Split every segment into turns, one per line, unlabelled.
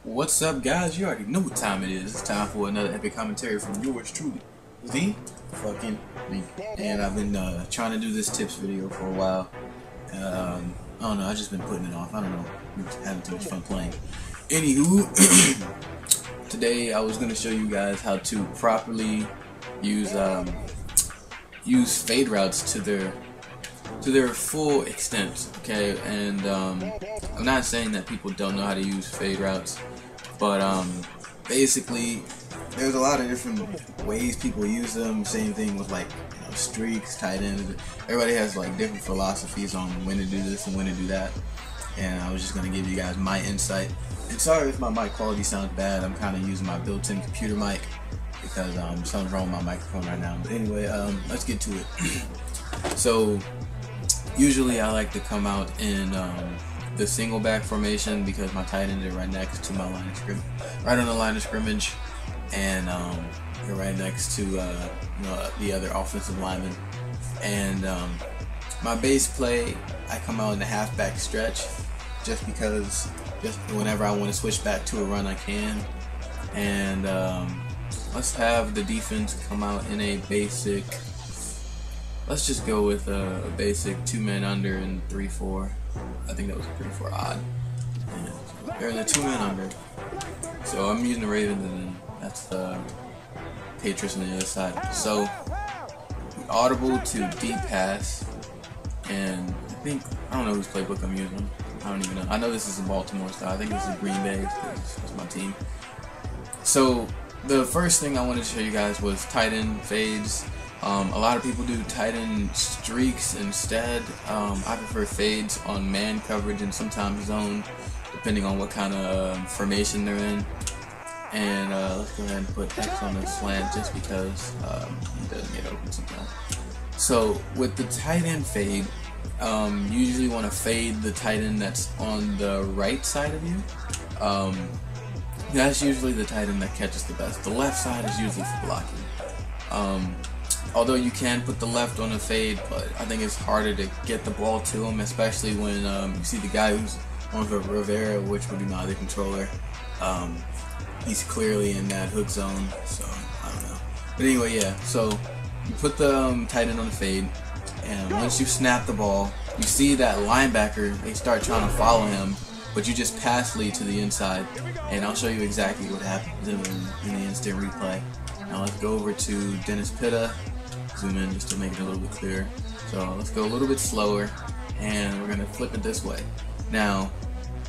What's up, guys? You already know what time it is. It's time for another epic commentary from yours truly, the fucking me. And I've been trying to do this tips video for a while. I don't know. I've just been putting it off. I don't know. I'm just having too much fun playing. Anywho, today I was gonna show you guys how to properly use fade routes to their full extent. Okay, and I'm not saying that people don't know how to use fade routes, but basically there's a lot of different ways people use them. Same thing with, like, you know, streaks, tight ends. Everybody has like different philosophies on when to do this and when to do that, and I was just gonna give you guys my insight. And sorry if my mic quality sounds bad. I'm kind of using my built-in computer mic because something's wrong with my microphone right now. But anyway, let's get to it. So usually I like to come out in the single back formation because my tight ends are right next to my line of scrimmage, right on the line of scrimmage, and they're right next to the other offensive lineman. And my base play, I come out in the halfback stretch just because whenever I want to switch back to a run, I can. And let's have the defense come out in a basic. Let's just go with a basic 2-man under and 3-4. I think that was a 3-4 odd. Yeah. They're in the 2-man under. So I'm using the Ravens, and that's the Patriots on the other side. So audible to deep pass, and I don't know whose playbook I'm using. I don't even know. I know this is a Baltimore style. I think this is Green Bay. That's my team. So the first thing I wanted to show you guys was tight end fades. A lot of people do tight end streaks instead. I prefer fades on man coverage and sometimes zone, depending on what kind of formation they're in. And let's go ahead and put X on the slant just because he doesn't get open sometimes. So with the tight end fade, you usually want to fade the tight end that's on the right side of you. That's usually the tight end that catches the best. The left side is usually for blocking. Although you can put the left on a fade, but I think it's harder to get the ball to him, especially when you see the guy who's on the Rivera, which would be my other controller. He's clearly in that hook zone, so I don't know. But anyway, yeah, so you put the tight end on the fade, and once you snap the ball, you see that linebacker, they start trying to follow him, but you just pass lead to the inside, and I'll show you exactly what happens in the instant replay. Now let's go over to Dennis Pitta, zoom in just to make it a little bit clearer. So let's go a little bit slower, and we're going to flip it this way. Now,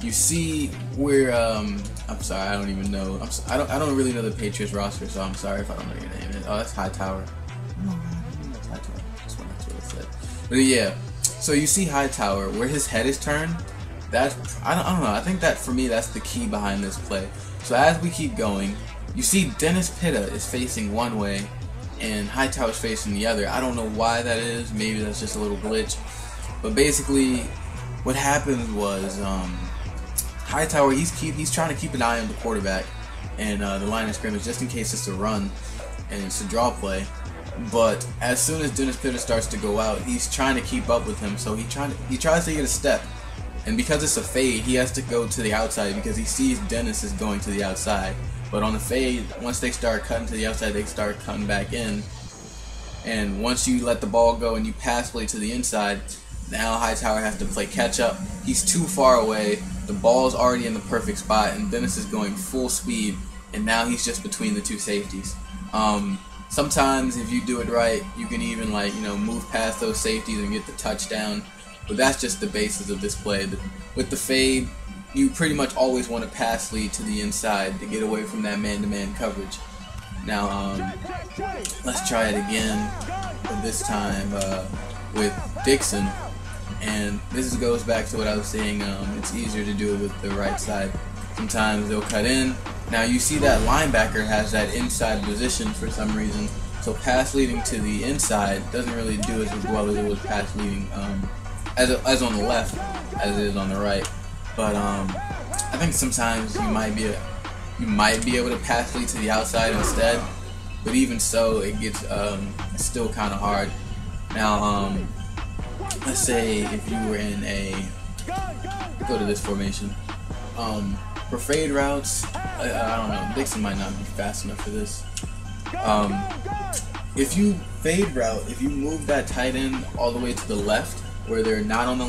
you see where, I'm sorry, I don't even know, I don't really know the Patriots roster, so I'm sorry if I don't know your name. Oh, that's Hightower. No, that's Hightower. That's what it said. But yeah, so you see Hightower, where his head is turned. That's, I don't know, I think that for me that's the key behind this play. So as we keep going, you see Dennis Pitta is facing one way and Hightower's facing the other. I don't know why that is. Maybe that's just a little glitch. But basically, what happened was Hightower, he's trying to keep an eye on the quarterback and the line of scrimmage just in case it's a run and it's a draw play. But as soon as Dennis Pitta starts to go out, he's trying to keep up with him. So he tries to get a step. And because it's a fade, he has to go to the outside because he sees Dennis is going to the outside. But on the fade, once they start cutting to the outside, they start cutting back in. And once you let the ball go and you pass play to the inside, now Hightower has to play catch up. He's too far away. The ball's already in the perfect spot, and Dennis is going full speed, and now he's just between the two safeties. Sometimes if you do it right, you can even, like, move past those safeties and get the touchdown. But that's just the basis of this play. With the fade, you pretty much always want to pass lead to the inside to get away from that man-to-man coverage. Now, let's try it again, but this time with Dixon. And this goes back to what I was saying, it's easier to do it with the right side. Sometimes they'll cut in. Now you see that linebacker has that inside position for some reason, so pass leading to the inside doesn't really do as well as it was pass leading as on the left as it is on the right. But I think sometimes you might be able to pass lead to the outside instead. But even so, it gets it's still kind of hard. Now let's say if you were in a, go to this formation. For fade routes, I don't know, Dixon might not be fast enough for this. If you fade route, if you move that tight end all the way to the left, where they're not on the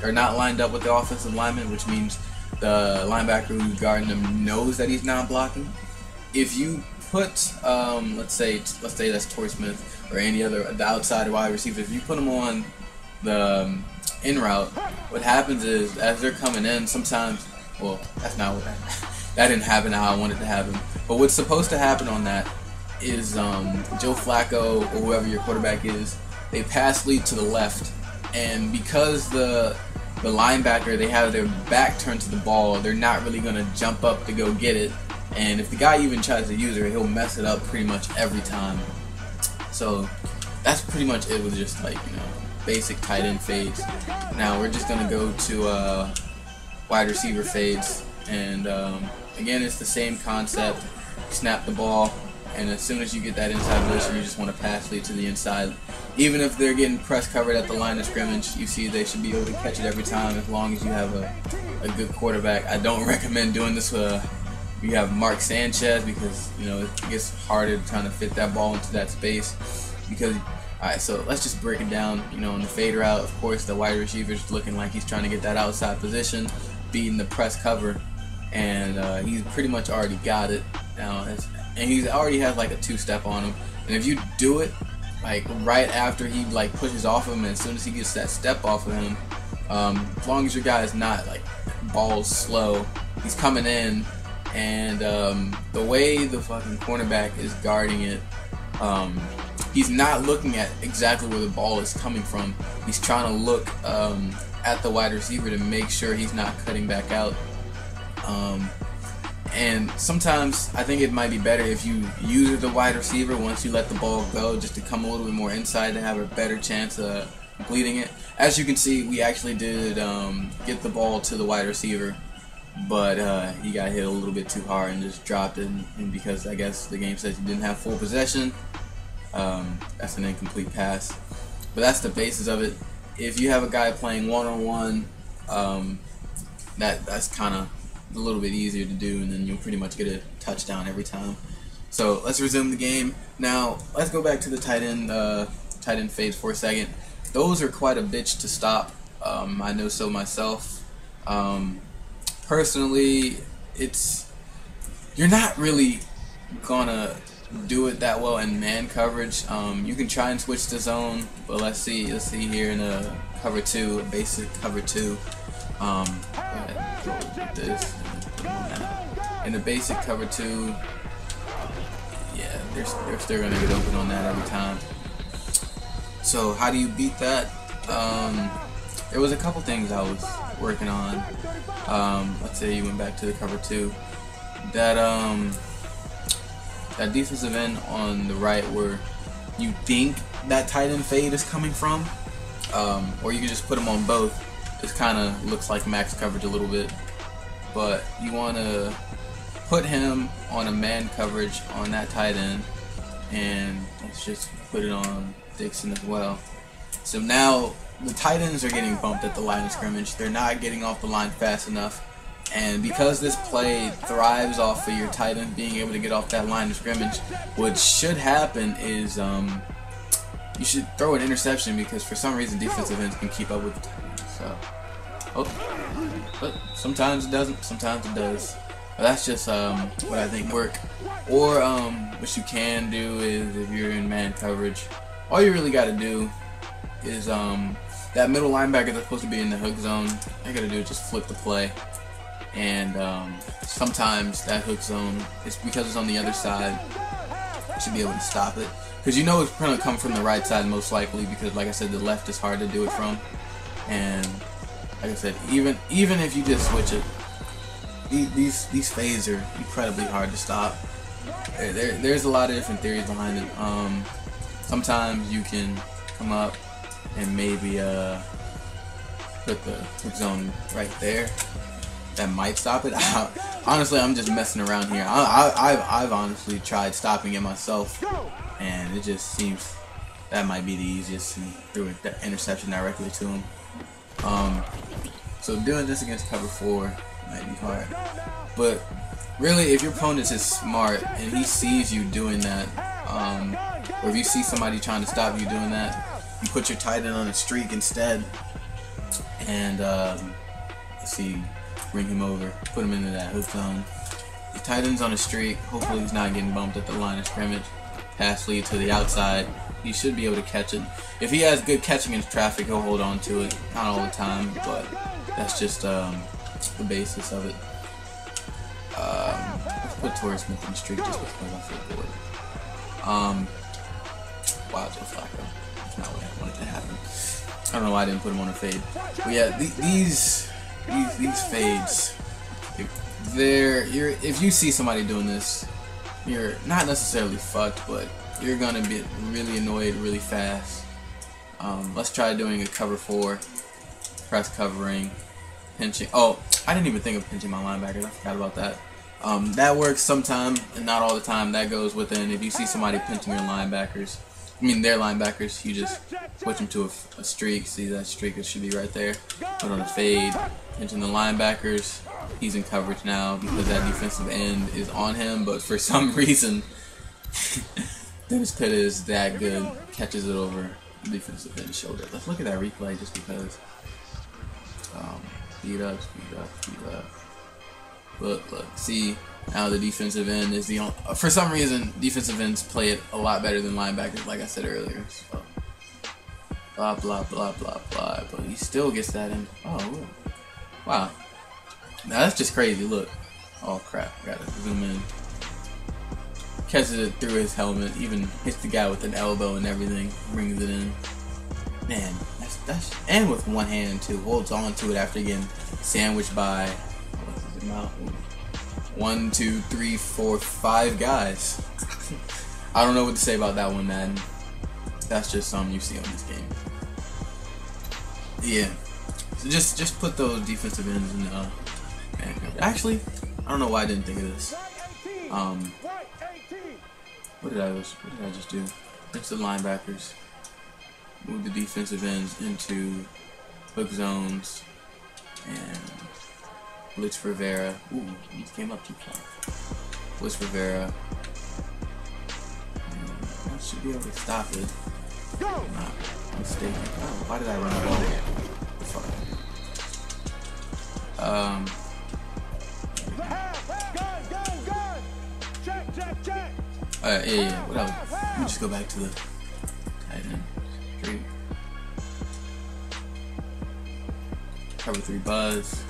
or not lined up with the offensive lineman, which means the linebacker who's guarding them knows that he's not blocking. If you put, let's say that's Torrey Smith or any other the outside wide receiver, if you put them on the in route, what happens is as they're coming in, sometimes, well, that's not what that didn't happen how I wanted to happen. But what's supposed to happen on that is Joe Flacco or whoever your quarterback is, they pass lead to the left, and because the linebacker, they have their back turned to the ball, they're not really going to jump up to go get it, and if the guy even tries to use it, he'll mess it up pretty much every time. So that's pretty much it with just like, you know, basic tight end fades. Now we're just going to go to wide receiver fades, and again, it's the same concept. Snap the ball, and as soon as you get that inside position, you just want to pass lead to the inside. Even if they're getting press covered at the line of scrimmage, you see they should be able to catch it every time as long as you have a good quarterback. I don't recommend doing this with you have Mark Sanchez, because you know it gets harder trying to fit that ball into that space. Because alright, so let's just break it down. You know, in the fade route, of course, the wide receiver's looking like he's trying to get that outside position, beating the press cover, and he's pretty much already got it now. And he already has like a two-step on him. And if you do it like right after he like pushes off him, and as soon as he gets that step off of him, as long as your guy is not like balls slow, he's coming in, and the way the fucking cornerback is guarding it, he's not looking at exactly where the ball is coming from. He's trying to look at the wide receiver to make sure he's not cutting back out. And sometimes I think it might be better if you use the wide receiver once you let the ball go, just to come a little bit more inside to have a better chance of completing it. As you can see, we actually did get the ball to the wide receiver, but he got hit a little bit too hard and just dropped it. And because I guess the game says he didn't have full possession, that's an incomplete pass. But that's the basis of it. If you have a guy playing one-on-one, that's kind of a little bit easier to do, and then you'll pretty much get a touchdown every time. So let's resume the game. Now let's go back to the tight end fades for a second. Those are quite a bitch to stop. I know so myself. Personally, you're not really gonna do it that well in man coverage. You can try and switch the zone, but let's see here in a cover 2, a basic cover 2. In the basic cover 2, yeah, they're still gonna get open on that every time. So how do you beat that? There was a couple things I was working on. Let's say you went back to the cover 2. That defensive end on the right where you think that tight end fade is coming from, or you can just put them on both. It kind of looks like max coverage a little bit, but you want to put him on a man coverage on that tight end, and let's just put it on Dixon as well. So now the tight ends are getting bumped at the line of scrimmage. They're not getting off the line fast enough, and because this play thrives off of your tight end being able to get off that line of scrimmage, what should happen is you should throw an interception, because for some reason defensive ends can keep up with the tight ends. So, but sometimes it doesn't, sometimes it does. But that's just what I think work. Or what you can do is, if you're in man coverage, all you really got to do is that middle linebacker that's supposed to be in the hook zone, all you got to do is just flip the play. And sometimes that hook zone, it's because it's on the other side, you should be able to stop it. Because you know it's going to come from the right side most likely, because like I said, the left is hard to do it from. And like I said, even if you just switch it, these fades are incredibly hard to stop. There's a lot of different theories behind it. Sometimes you can come up and maybe put the hook zone right there. That might stop it. Honestly, I'm just messing around here. I've honestly tried stopping it myself, and it just seems that might be the easiest. He threw an interception directly to him. So doing this against cover 4, might be hard. But really, if your opponent is smart and he sees you doing that, or if you see somebody trying to stop you doing that, you put your tight end on a streak instead, and let's see, bring him over, put him into that hook zone. The tight end's on a streak. Hopefully he's not getting bumped at the line of scrimmage. Pass lead to the outside. He should be able to catch it. If he has good catching in traffic, he'll hold on to it. Not all the time, but that's just the basis of it. Let's put Torrey Smith on the streak just because I feel bored. Wow, Joe Flacco. That's not what I wanted to happen. I don't know why I didn't put him on a fade. But yeah, these fades, if you see somebody doing this, you're not necessarily fucked, but you're gonna be really annoyed really fast. Let's try doing a cover 4, press covering, pinching. Oh, I didn't even think of pinching my linebackers. I forgot about that. That works sometime and not all the time. That goes within. If you see somebody pinching their linebackers, you just switch them to a streak. See that streak? It should be right there. Put on a fade, pinching the linebackers. He's in coverage now because that defensive end is on him, but for some reason, Dennis Pitta is that good. Catches it over the defensive end's shoulder. Let's look at that replay just because. Speed up. Look. See, now the defensive end is the only. For some reason, defensive ends play it a lot better than linebackers, like I said earlier. So, blah blah blah blah blah. But he still gets that in. Oh, look. Wow. Now that's just crazy. Look. Oh crap! Gotta zoom in. Catches it through his helmet. Even hits the guy with an elbow and everything. Brings it in. Man, that's and with one hand too. Holds on to it after getting sandwiched by. What's his mouth? 1, 2, 3, 4, 5 guys. I don't know what to say about that one, Madden. That's just something you see on this game. Yeah. So just put those defensive ends in man. Actually, I don't know why I didn't think of this. What did I just do? Fix the linebackers. Move the defensive ends into hook zones and blitz Rivera. Ooh, he came up too far. Blitz Rivera. I should be able to stop it. I'm not mistaken. Oh, why did I run the ball? Yeah. What else? Let me just go back to the tight end. Streak. Cover 3 buzz.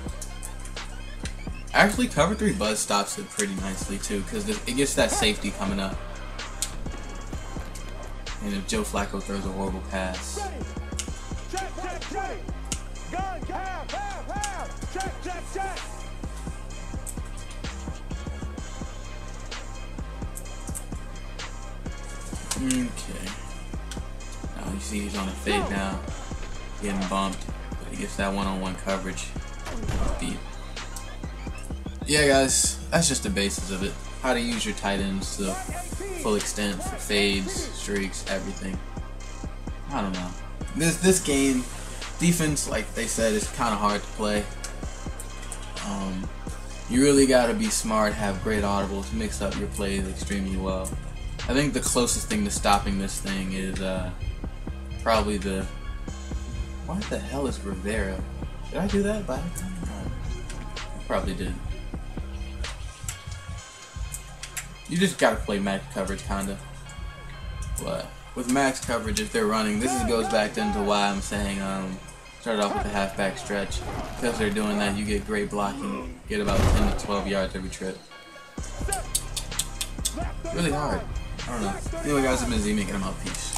Actually, cover 3 buzz stops it pretty nicely too, because it gets that safety coming up. And if Joe Flacco throws a horrible pass. Okay. Now you see he's on a fade now. Getting bumped. But he gets that one-on-one coverage. Beat. Yeah, guys, that's just the basis of it. How to use your tight ends to full extent for fades, streaks, everything. I don't know. This game, defense, like they said, is kind of hard to play. You really gotta be smart, have great audibles, mix up your plays extremely well. I think the closest thing to stopping this thing is probably the. What the hell is Rivera? Did I do that by accident? I probably did. You just gotta play max coverage, kinda. But with max coverage, if they're running, this goes back into why I'm saying start off with a halfback stretch. Because they're doing that, you get great blocking, get about 10 to 12 yards every trip. Really hard. I don't know. Anyway, guys, I've been Z making them out. Peace.